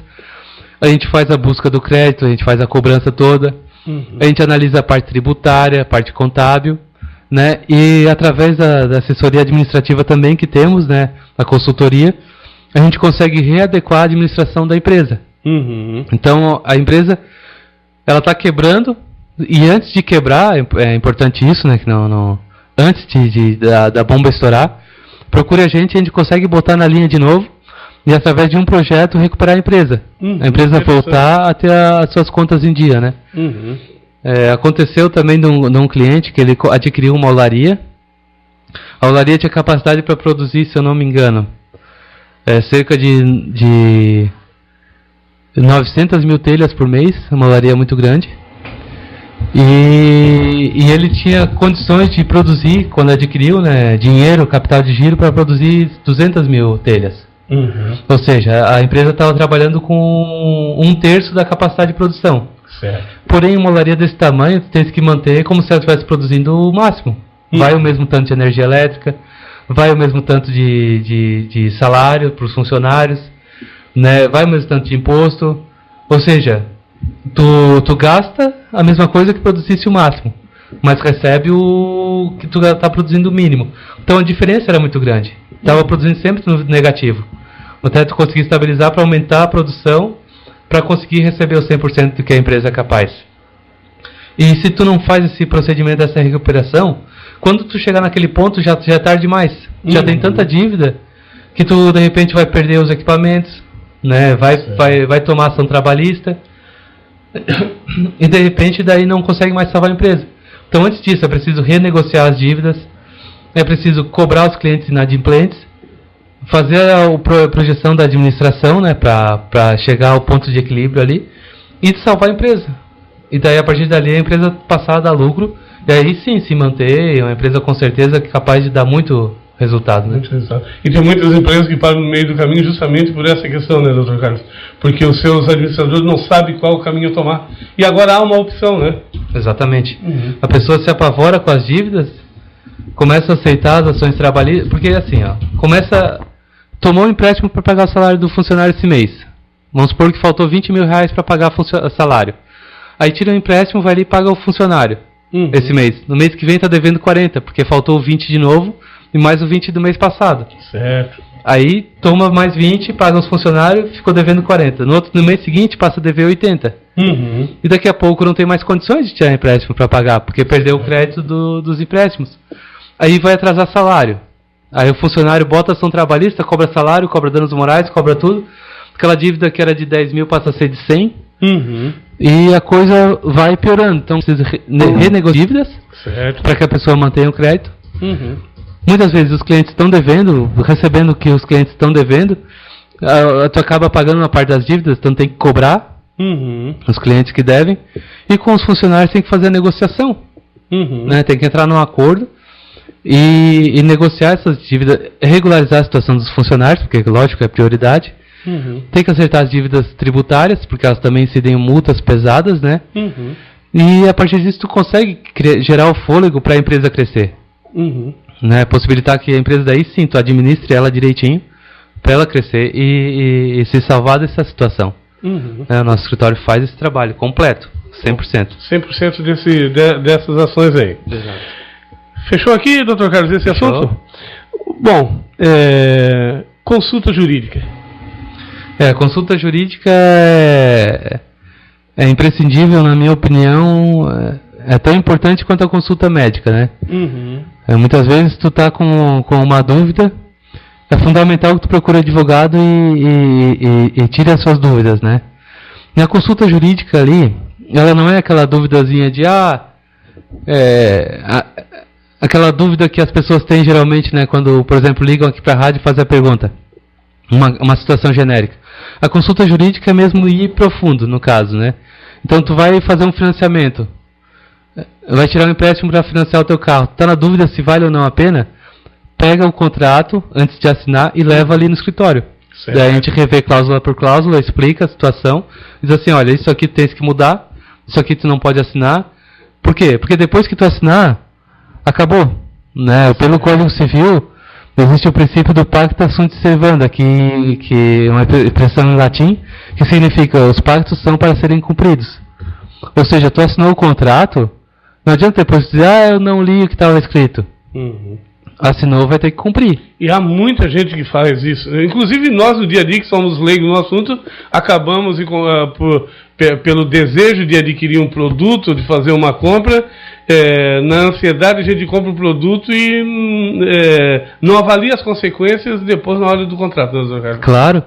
a gente faz a busca do crédito, a gente faz a cobrança toda, a gente analisa a parte tributária, a parte contábil, né? E através da assessoria administrativa também que temos, né? A consultoria, a gente consegue readequar a administração da empresa. Então a empresa ela está quebrando e antes de quebrar, é importante isso, né? Que antes da bomba estourar, procure a gente consegue botar na linha de novo e através de um projeto recuperar a empresa. A empresa voltar a ter as suas contas em dia, né? Aconteceu também de um cliente que ele adquiriu uma olaria. A olaria tinha capacidade para produzir, se eu não me engano, cerca de 900 mil telhas por mês, uma olaria muito grande. E ele tinha condições de produzir, quando adquiriu, né, dinheiro, capital de giro, para produzir 200 mil telhas. Ou seja, a empresa estava trabalhando com 1/3 da capacidade de produção. Certo. Porém, uma olaria desse tamanho, tu tens que manter como se ela estivesse produzindo o máximo. Vai o mesmo tanto de energia elétrica, vai o mesmo tanto de salário para os funcionários, né? Vai o mesmo tanto de imposto. Ou seja, tu gasta a mesma coisa que produzisse o máximo, mas recebe o que tu está produzindo o mínimo. Então a diferença era muito grande. Estava produzindo sempre no negativo. Até tu conseguir estabilizar para aumentar a produção, para conseguir receber os 100% do que a empresa é capaz. E se tu não faz esse procedimento dessa recuperação, quando tu chegar naquele ponto já é tarde demais. Já tem tanta dívida que tu de repente vai perder os equipamentos, né? Vai tomar ação trabalhista e de repente daí não consegue mais salvar a empresa. Então antes disso é preciso renegociar as dívidas, é preciso cobrar os clientes inadimplentes, fazer a projeção da administração, né, para chegar ao ponto de equilíbrio ali e salvar a empresa. E daí a partir dali a empresa passar a dar lucro e aí sim se manter uma empresa com certeza capaz de dar muito resultado, né? Muito resultado. E tem muitas empresas que param no meio do caminho justamente por essa questão, né, Dr. Carlos? Porque os seus administradores não sabem qual o caminho a tomar. E agora há uma opção, né? Exatamente. A pessoa se apavora com as dívidas, começa a aceitar as ações trabalhistas, porque assim, tomou um empréstimo para pagar o salário do funcionário esse mês. Vamos supor que faltou 20 mil reais para pagar o salário. Aí tira o empréstimo, vai ali e paga o funcionário esse mês. No mês que vem está devendo 40, porque faltou o 20 de novo e mais o 20 do mês passado. Certo. Aí toma mais 20, paga os funcionários, ficou devendo 40. No mês seguinte passa a dever 80. E daqui a pouco não tem mais condições de tirar empréstimo para pagar, porque perdeu o crédito dos empréstimos. Aí vai atrasar salário. Aí o funcionário bota ação trabalhista, cobra salário, cobra danos morais, cobra tudo. Aquela dívida que era de 10 mil passa a ser de 100. E a coisa vai piorando. Então precisa renegociar dívidas para que a pessoa mantenha o crédito. Muitas vezes os clientes estão devendo, recebendo o que os clientes estão devendo, tu acaba pagando uma parte das dívidas, então tem que cobrar os clientes que devem. E com os funcionários tem que fazer a negociação. Né? Tem que entrar num acordo e negociar essas dívidas, regularizar a situação dos funcionários, porque lógico é prioridade. Tem que acertar as dívidas tributárias, porque elas também incidem em multas pesadas, né? E a partir disso tu consegue gerar o fôlego para a empresa crescer. Né? Possibilitar que a empresa daí sim, tu administre ela direitinho, para ela crescer e se salvar dessa situação. O nosso escritório faz esse trabalho completo, 100%. 100% dessas ações aí. Exato. Fechou aqui, Dr. Carlos, esse assunto? Bom, consulta jurídica. A consulta jurídica é imprescindível, na minha opinião, é tão importante quanto a consulta médica, né? Muitas vezes tu tá com uma dúvida, é fundamental que tu procure advogado e tire as suas dúvidas, né? E a consulta jurídica ali, ela não é aquela duvidazinha de aquela dúvida que as pessoas têm geralmente, né, quando, por exemplo, ligam aqui para a rádio e fazem a pergunta, uma situação genérica. A consulta jurídica é mesmo ir profundo, no caso, né? Então, tu vai fazer um financiamento, vai tirar um empréstimo para financiar o teu carro. Está na dúvida se vale ou não a pena? Pega o contrato antes de assinar e leva ali no escritório. Certo. Daí a gente revê cláusula por cláusula, explica a situação, diz assim, olha, isso aqui tens que mudar, isso aqui tu não pode assinar. Por quê? Porque depois que tu assinar, acabou, né? Pelo Código Civil, existe o princípio do pacta sunt servanda, que é uma expressão em latim, que significa os pactos são para serem cumpridos. Ou seja, tu assinou o contrato, não adianta depois dizer, eu não li o que estava escrito. Assinou, vai ter que cumprir. E há muita gente que faz isso. Inclusive nós, no dia a dia, que somos leigos no assunto, acabamos, pelo desejo de adquirir um produto, de fazer uma compra, na ansiedade a gente compra o produto e não avalia as consequências depois na hora do contrato, doutor Carlos. Claro.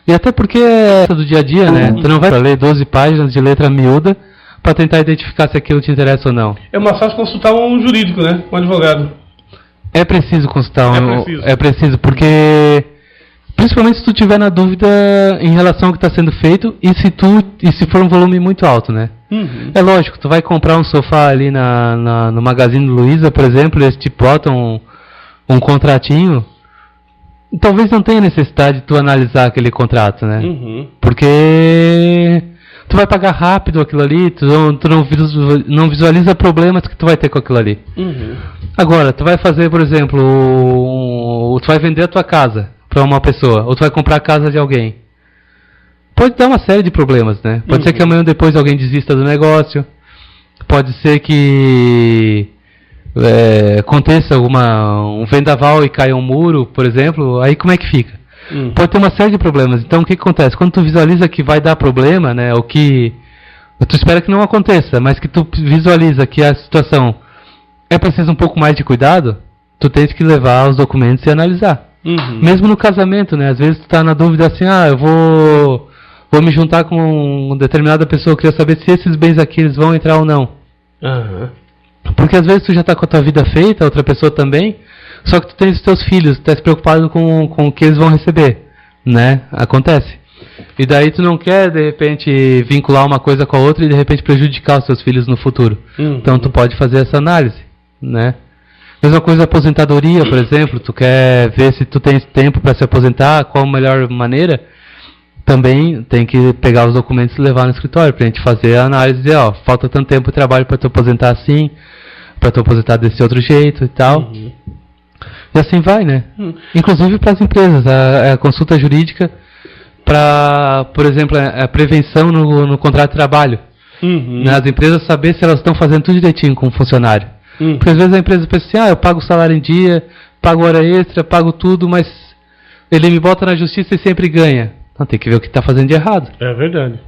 E até porque é do dia a dia, né? Tu não vai ler 12 páginas de letra miúda para tentar identificar se aquilo te interessa ou não. É mais fácil consultar um jurídico, né? Um advogado. É preciso consultar, é preciso, porque principalmente se tu tiver na dúvida em relação ao que está sendo feito e se for um volume muito alto, né? É lógico, tu vai comprar um sofá ali no Magazine Luiza, por exemplo, e eles te botam um contratinho, talvez não tenha necessidade de tu analisar aquele contrato, né? Porque tu vai pagar rápido aquilo ali, tu não visualiza problemas que tu vai ter com aquilo ali. Agora, tu vai fazer, por exemplo, tu vai vender a tua casa para uma pessoa, ou tu vai comprar a casa de alguém. Pode dar uma série de problemas, né? Pode ser que amanhã ou depois alguém desista do negócio, pode ser que aconteça um vendaval e caia um muro, por exemplo, aí como é que fica? Pode ter uma série de problemas. Então, o que acontece? Quando tu visualiza que vai dar problema, né, ou que tu espera que não aconteça, mas que tu visualiza que a situação é preciso um pouco mais de cuidado, tu tens que levar os documentos e analisar. Mesmo no casamento, né? Às vezes tu tá na dúvida assim, eu vou me juntar com uma determinada pessoa, eu queria saber se esses bens aqui eles vão entrar ou não. Porque às vezes tu já tá com a tua vida feita, outra pessoa também, só que tu tens os teus filhos, tu tá se preocupado com o que eles vão receber, né? Acontece. E daí tu não quer, de repente, vincular uma coisa com a outra e de repente prejudicar os teus filhos no futuro. Então tu pode fazer essa análise, né? Mesma coisa aposentadoria, por exemplo, tu quer ver se tu tens tempo para se aposentar, qual a melhor maneira, também tem que pegar os documentos e levar no escritório pra gente fazer a análise, dizer, falta tanto tempo de trabalho para tu aposentar assim, para tu aposentar desse outro jeito e tal. E assim vai, né? Inclusive para as empresas, a consulta jurídica para, por exemplo, a prevenção no contrato de trabalho. Né? As empresas saber se elas estão fazendo tudo direitinho com o funcionário. Porque às vezes a empresa pensa assim, eu pago o salário em dia, pago hora extra, pago tudo, mas ele me bota na justiça e sempre ganha. Então tem que ver o que está fazendo de errado. É verdade.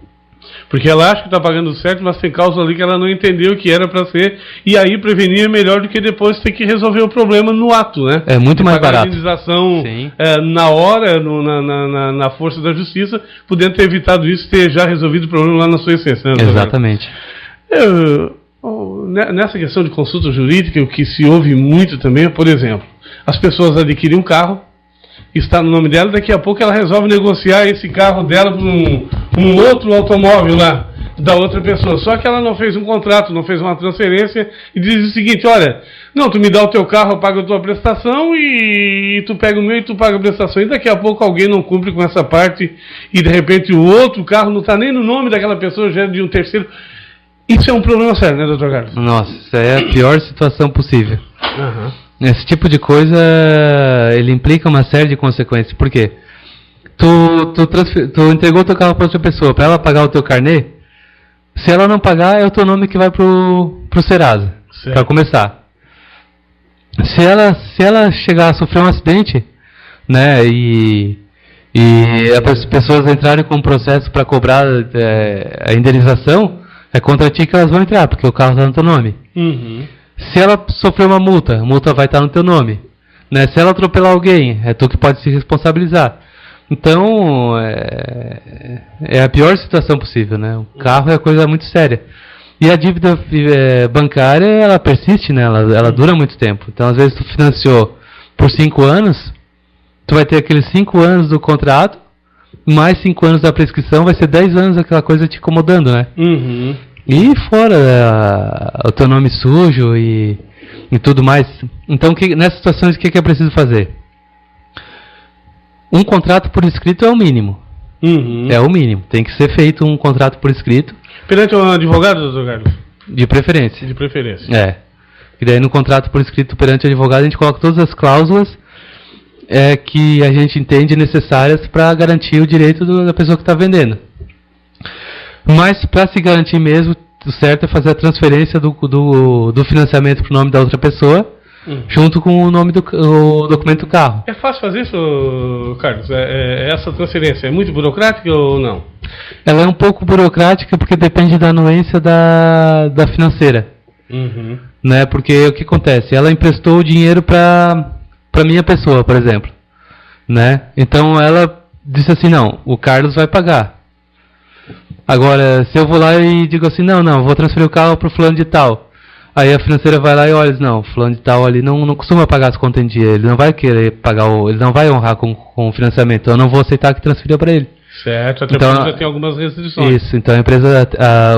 Porque ela acha que está pagando certo, mas tem causa ali que ela não entendeu o que era para ser, e aí prevenir é melhor do que depois ter que resolver o problema no ato, né? É muito mais barato. A indenização na hora, na força da justiça, podendo ter evitado isso, ter já resolvido o problema lá na sua essência. Né? Exatamente. Nessa questão de consulta jurídica, o que se ouve muito também é, por exemplo, as pessoas adquirem um carro, está no nome dela, daqui a pouco ela resolve negociar esse carro dela por um outro automóvel lá, da outra pessoa. Só que ela não fez um contrato, não fez uma transferência, e diz o seguinte, olha, não, tu me dá o teu carro, eu pago a tua prestação, e tu pega o meu e tu paga a prestação. E daqui a pouco alguém não cumpre com essa parte, e de repente o outro carro não está nem no nome daquela pessoa, já é de um terceiro. Isso é um problema sério, né, doutor Carlos? Nossa, isso é a pior situação possível. Esse tipo de coisa, ele implica uma série de consequências. Por quê? Tu entregou teu carro para outra pessoa, para ela pagar o teu carnê, se ela não pagar, é o teu nome que vai pro Serasa, para começar. Se ela chegar a sofrer um acidente, né, e as pessoas entrarem com um processo para cobrar a indenização, é contra ti que elas vão entrar, porque o carro está no teu nome. Se ela sofrer uma multa, a multa vai estar no teu nome. Né? Se ela atropelar alguém, é tu que pode se responsabilizar. Então, é a pior situação possível. Né? O carro é coisa muito séria. E a dívida bancária, ela persiste, né? Ela dura muito tempo. Então, às vezes, tu financiou por 5 anos, tu vai ter aqueles 5 anos do contrato, mais 5 anos da prescrição, vai ser 10 anos aquela coisa te incomodando, né? Uhum. E fora o teu nome sujo e tudo mais. Então, nessas situações, o que é preciso fazer? Um contrato por escrito é o mínimo. Uhum. É o mínimo. Tem que ser feito um contrato por escrito. Perante um advogado, doutor Carlos? De preferência. De preferência. E daí no contrato por escrito perante o advogado a gente coloca todas as cláusulas que a gente entende necessárias para garantir o direito da pessoa que está vendendo. Mas para se garantir mesmo, o certo é fazer a transferência do financiamento para o nome da outra pessoa, junto com o nome o documento do carro. É fácil fazer isso, Carlos? Essa transferência é muito burocrática ou não? Ela é um pouco burocrática porque depende da anuência da financeira. Uhum. Né? Porque o que acontece? Ela emprestou o dinheiro para minha pessoa, por exemplo. Né? Então ela disse assim, não, o Carlos vai pagar. Agora, se eu vou lá e digo assim, não, vou transferir o carro para o fulano de tal. Aí a financeira vai lá e olha, não, fulano de tal ali não costuma pagar as contas em dia, ele não vai querer pagar, ele não vai honrar com o financiamento, eu não vou aceitar que transfira para ele. Certo, até então, porque já tem algumas restrições. Isso, então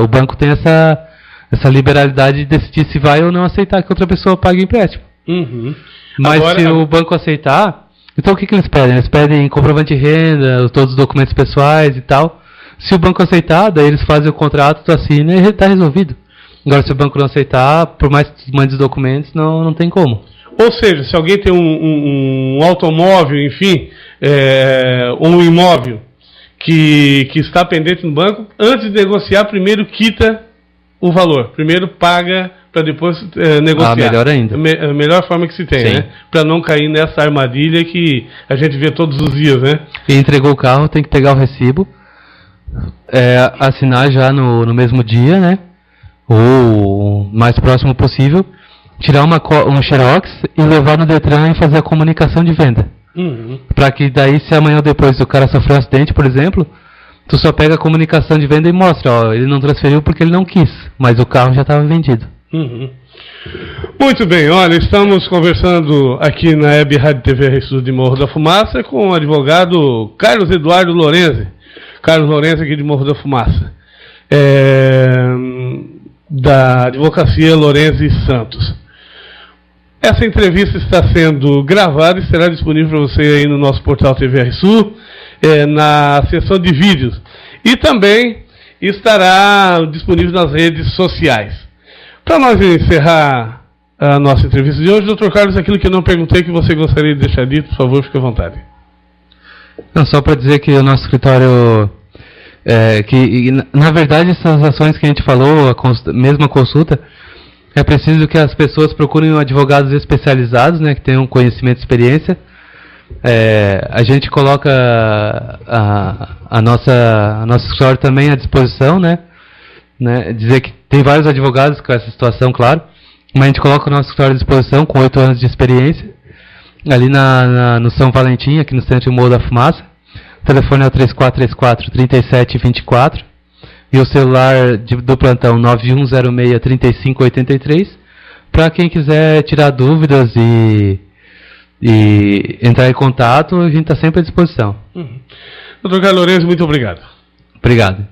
o banco tem essa liberalidade de decidir se vai ou não aceitar que outra pessoa pague empréstimo. Uhum. Mas se o banco aceitar, então o que eles pedem? Eles pedem comprovante de renda, todos os documentos pessoais e tal. Se o banco aceitar, daí eles fazem o contrato, tu assina e está resolvido. Agora, se o banco não aceitar, por mais que mande os documentos, não tem como. Ou seja, se alguém tem um automóvel, enfim, ou um imóvel que está pendente no banco, antes de negociar, primeiro quita o valor. Primeiro paga para depois negociar. Melhor ainda. A melhor forma que se tem, sim, né? Para não cair nessa armadilha que a gente vê todos os dias, né? E entregou o carro, tem que pegar o recibo, assinar já no mesmo dia, né? Ou o mais próximo possível, tirar um xerox e levar no Detran e fazer a comunicação de venda. Uhum. Para que daí, se amanhã ou depois o cara sofreu um acidente, por exemplo, tu só pega a comunicação de venda e mostra, ó, ele não transferiu porque ele não quis, mas o carro já estava vendido. Uhum. Muito bem, olha, estamos conversando aqui na Web Rádio TV RSU de Morro da Fumaça com o advogado Carlos Eduardo Lorenzi. Carlos Lorenzi aqui de Morro da Fumaça. Da Advocacia Lorenzi Santos. Essa entrevista está sendo gravada e será disponível para você aí no nosso portal TV RSU, na seção de vídeos. E também estará disponível nas redes sociais. Para nós encerrar a nossa entrevista de hoje, doutor Carlos, aquilo que eu não perguntei que você gostaria de deixar dito, por favor, fique à vontade. Não, só para dizer que o nosso escritório, na verdade, essas ações que a gente falou, mesmo a consulta, é preciso que as pessoas procurem advogados especializados, né, que tenham conhecimento e experiência. A gente coloca a nosso escritório também à disposição, né, dizer que tem vários advogados com essa situação, claro, mas a gente coloca o nosso escritório à disposição com 8 anos de experiência, ali no São Valentim, aqui no centro de Morro da Fumaça. O telefone é o 3434-3724 e o celular do plantão 9106-3583, para quem quiser tirar dúvidas e entrar em contato, a gente está sempre à disposição. Doutor Carlos Lorenzi, muito obrigado. Obrigado.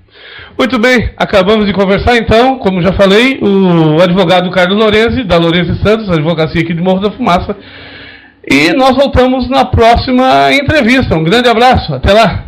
Muito bem, acabamos de conversar então, como já falei, o advogado Carlos Lorenzi, da Lorenzi Santos, advocacia aqui de Morro da Fumaça. E nós voltamos na próxima entrevista. Um grande abraço, até lá!